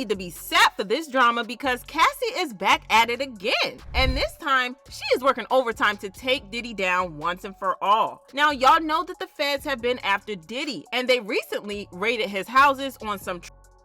need to be set for this drama because Cassie is back at it again. And this time, she is working overtime to take Diddy down once and for all. Now, y'all know that the feds have been after Diddy, and they recently raided his houses on some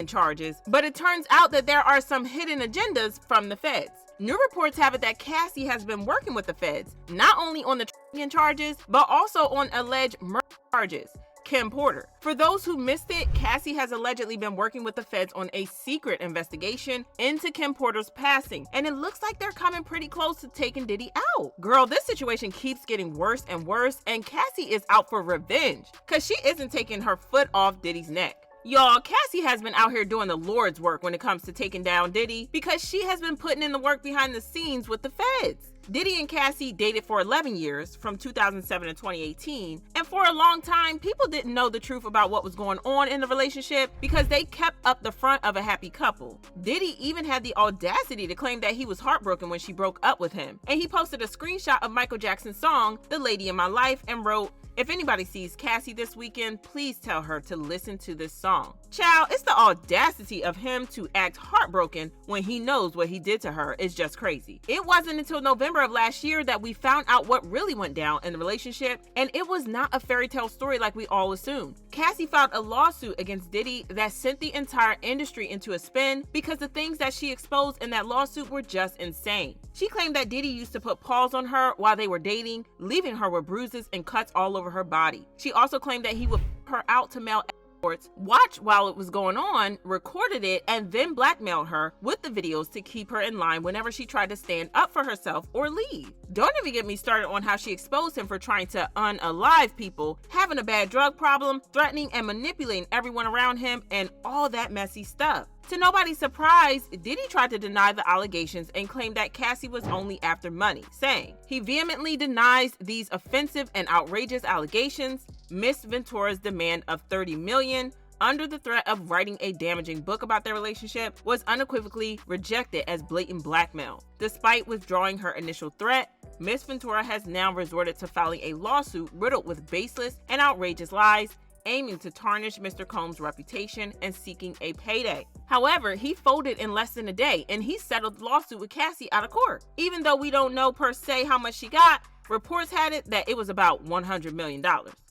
charges, but it turns out that there are some hidden agendas from the feds. New reports have it that Cassie has been working with the feds, not only on the trafficking charges, but also on alleged murder charges. Kim Porter. For those who missed it, Cassie has allegedly been working with the feds on a secret investigation into Kim Porter's passing, and it looks like they're coming pretty close to taking Diddy out. Girl, this situation keeps getting worse and worse, and Cassie is out for revenge, cause she isn't taking her foot off Diddy's neck. Y'all, Cassie has been out here doing the Lord's work when it comes to taking down Diddy because she has been putting in the work behind the scenes with the feds. Diddy and Cassie dated for 11 years, from 2007 to 2018, and for a long time, people didn't know the truth about what was going on in the relationship because they kept up the front of a happy couple. Diddy even had the audacity to claim that he was heartbroken when she broke up with him, and he posted a screenshot of Michael Jackson's song, "The Lady in My Life," and wrote, "If anybody sees Cassie this weekend, please tell her to listen to this song." Child, it's the audacity of him to act heartbroken when he knows what he did to her is just crazy. It wasn't until November of last year that we found out what really went down in the relationship, and it was not a fairy tale story like we all assumed. Cassie filed a lawsuit against Diddy that sent the entire industry into a spin because the things that she exposed in that lawsuit were just insane. She claimed that Diddy used to put paws on her while they were dating, leaving her with bruises and cuts all over her body. She also claimed that he would put her out to male escorts, watch while it was going on, recorded it, and then blackmailed her with the videos to keep her in line whenever she tried to stand up for herself or leave. Don't even get me started on how she exposed him for trying to unalive people, having a bad drug problem, threatening and manipulating everyone around him, and all that messy stuff. To nobody's surprise, Diddy tried to deny the allegations and claimed that Cassie was only after money, saying he vehemently denies these offensive and outrageous allegations. Miss Ventura's demand of $30 million under the threat of writing a damaging book about their relationship was unequivocally rejected as blatant blackmail. Despite withdrawing her initial threat, Miss Ventura has now resorted to filing a lawsuit riddled with baseless and outrageous lies, aiming to tarnish Mr. Combs' reputation and seeking a payday. However, he folded in less than a day, and he settled the lawsuit with Cassie out of court. Even though we don't know per se how much she got, reports had it that it was about $100 million.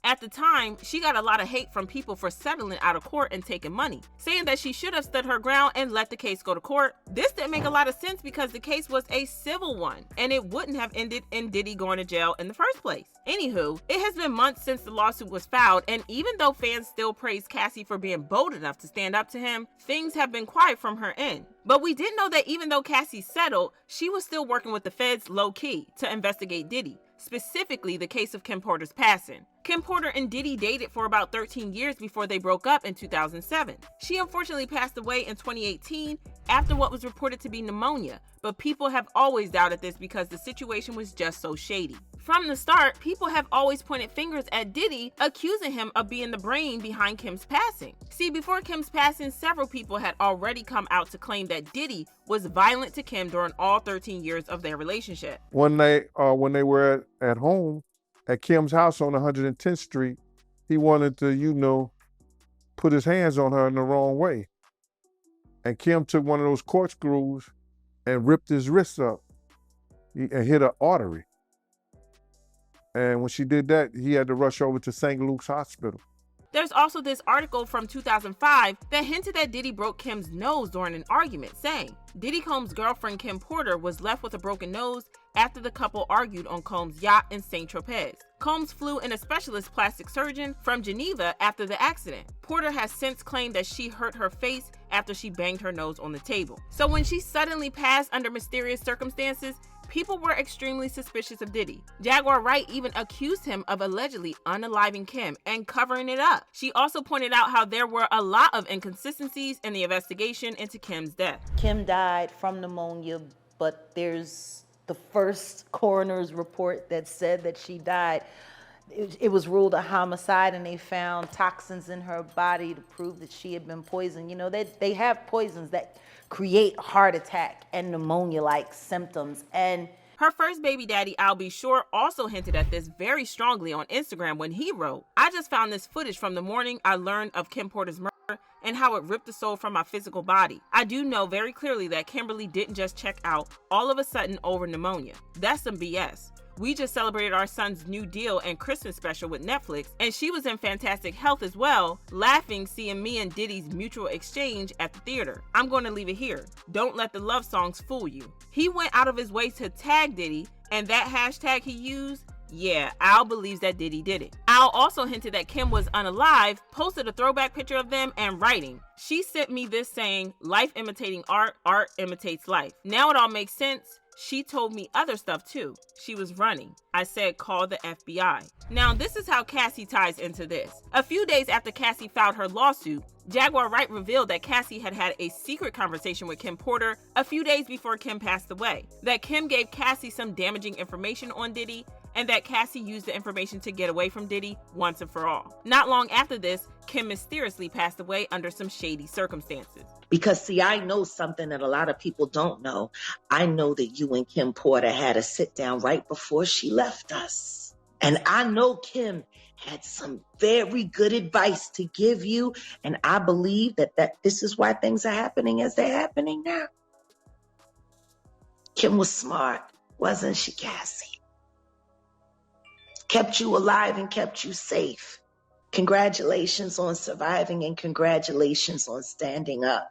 At the time, she got a lot of hate from people for settling out of court and taking money, saying that she should have stood her ground and let the case go to court. This didn't make a lot of sense because the case was a civil one, and it wouldn't have ended in Diddy going to jail in the first place. Anywho, it has been months since the lawsuit was filed, and even though fans still praise Cassie for being bold enough to stand up to him, things have been quiet from her end. But we did know that even though Cassie settled, she was still working with the feds low-key to investigate Diddy, specifically the case of Kim Porter's passing. Kim Porter and Diddy dated for about 13 years before they broke up in 2007. She unfortunately passed away in 2018 after what was reported to be pneumonia, but people have always doubted this because the situation was just so shady. From the start, people have always pointed fingers at Diddy, accusing him of being the brain behind Kim's passing. See, before Kim's passing, several people had already come out to claim that Diddy was violent to Kim during all 13 years of their relationship. One night, when they were at home, at Kim's house on 110th Street, he wanted to, put his hands on her in the wrong way. And Kim took one of those corkscrews and ripped his wrists up and hit an artery. And when she did that, he had to rush over to St. Luke's Hospital. There's also this article from 2005 that hinted that Diddy broke Kim's nose during an argument, saying Diddy Combs' girlfriend Kim Porter was left with a broken nose after the couple argued on Combs' yacht in St. Tropez. Combs flew in a specialist plastic surgeon from Geneva after the accident. Porter has since claimed that she hurt her face after she banged her nose on the table. So when she suddenly passed under mysterious circumstances, people were extremely suspicious of Diddy. Jaguar Wright even accused him of allegedly unaliving Kim and covering it up. She also pointed out how there were a lot of inconsistencies in the investigation into Kim's death. Kim died from pneumonia, but there's the first coroner's report that said that she died. It was ruled a homicide, and they found toxins in her body to prove that she had been poisoned. They have poisons that create heart attack and pneumonia-like symptoms. And her first baby daddy, I'll Be Sure, also hinted at this very strongly on Instagram when he wrote, "I just found this footage from the morning I learned of Kim Porter's murder. and how it ripped the soul from my physical body. I do know very clearly that Kimberly didn't just check out all of a sudden over pneumonia. That's some BS. We just celebrated our son's new deal and Christmas special with Netflix, and she was in fantastic health as well, laughing seeing me and Diddy's mutual exchange at the theater. I'm going to leave it here. Don't let the love songs fool you. He went out of his way to tag Diddy, and that hashtag he used, yeah, Al believes that Diddy did it. Al also hinted that Kim was unalive, posted a throwback picture of them, and writing. She sent me this saying, "Life imitating art, art imitates life." Now it all makes sense. She told me other stuff too. She was running. I said, call the FBI. Now this is how Cassie ties into this. A few days after Cassie filed her lawsuit, Jaguar Wright revealed that Cassie had had a secret conversation with Kim Porter a few days before Kim passed away. That Kim gave Cassie some damaging information on Diddy, and that Cassie used the information to get away from Diddy once and for all. Not long after this, Kim mysteriously passed away under some shady circumstances. Because, see, I know something that a lot of people don't know. I know that you and Kim Porter had a sit down right before she left us. And I know Kim had some very good advice to give you. And I believe that this is why things are happening as they're happening now. Kim was smart, wasn't she, Cassie? Kept you alive and kept you safe. Congratulations on surviving and congratulations on standing up.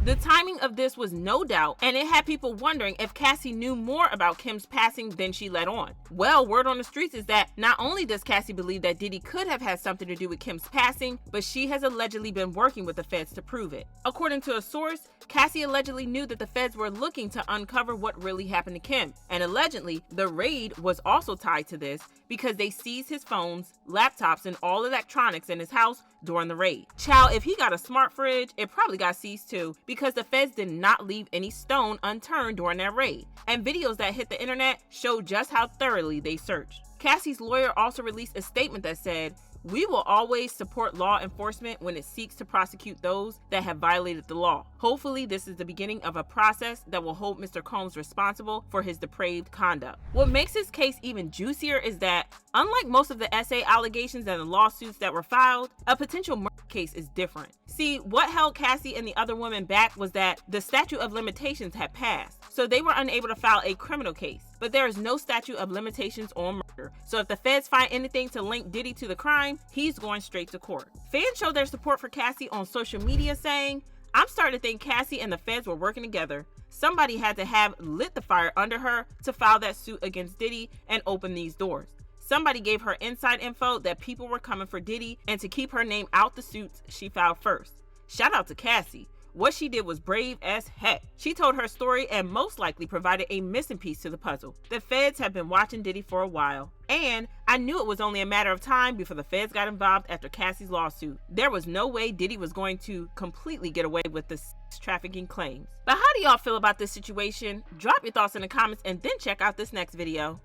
The timing of this was no doubt, and it had people wondering if Cassie knew more about Kim's passing than she let on. Well, word on the streets is that not only does Cassie believe that Diddy could have had something to do with Kim's passing, but she has allegedly been working with the feds to prove it. According to a source, Cassie allegedly knew that the feds were looking to uncover what really happened to Kim, and allegedly, the raid was also tied to this because they seized his phones, laptops, and all electronics in his house during the raid. Child, if he got a smart fridge, it probably got seized too, because the feds did not leave any stone unturned during that raid. And videos that hit the internet showed just how thoroughly they searched. Cassie's lawyer also released a statement that said, "We will always support law enforcement when it seeks to prosecute those that have violated the law. Hopefully, this is the beginning of a process that will hold Mr. Combs responsible for his depraved conduct." What makes this case even juicier is that, unlike most of the SA allegations and the lawsuits that were filed, a potential murder case is different. See, what held Cassie and the other women back was that the statute of limitations had passed, so they were unable to file a criminal case. But there is no statute of limitations on murder, so if the feds find anything to link Diddy to the crime, he's going straight to court. Fans showed their support for Cassie on social media saying, "I'm starting to think Cassie and the feds were working together. Somebody had to have lit the fire under her to file that suit against Diddy and open these doors. Somebody gave her inside info that people were coming for Diddy and to keep her name out the suits she filed first." Shout out to Cassie. What she did was brave as heck. She told her story and most likely provided a missing piece to the puzzle. The feds have been watching Diddy for a while, and I knew it was only a matter of time before the feds got involved after Cassie's lawsuit. There was no way Diddy was going to completely get away with the trafficking claims. But how do y'all feel about this situation? Drop your thoughts in the comments and then check out this next video.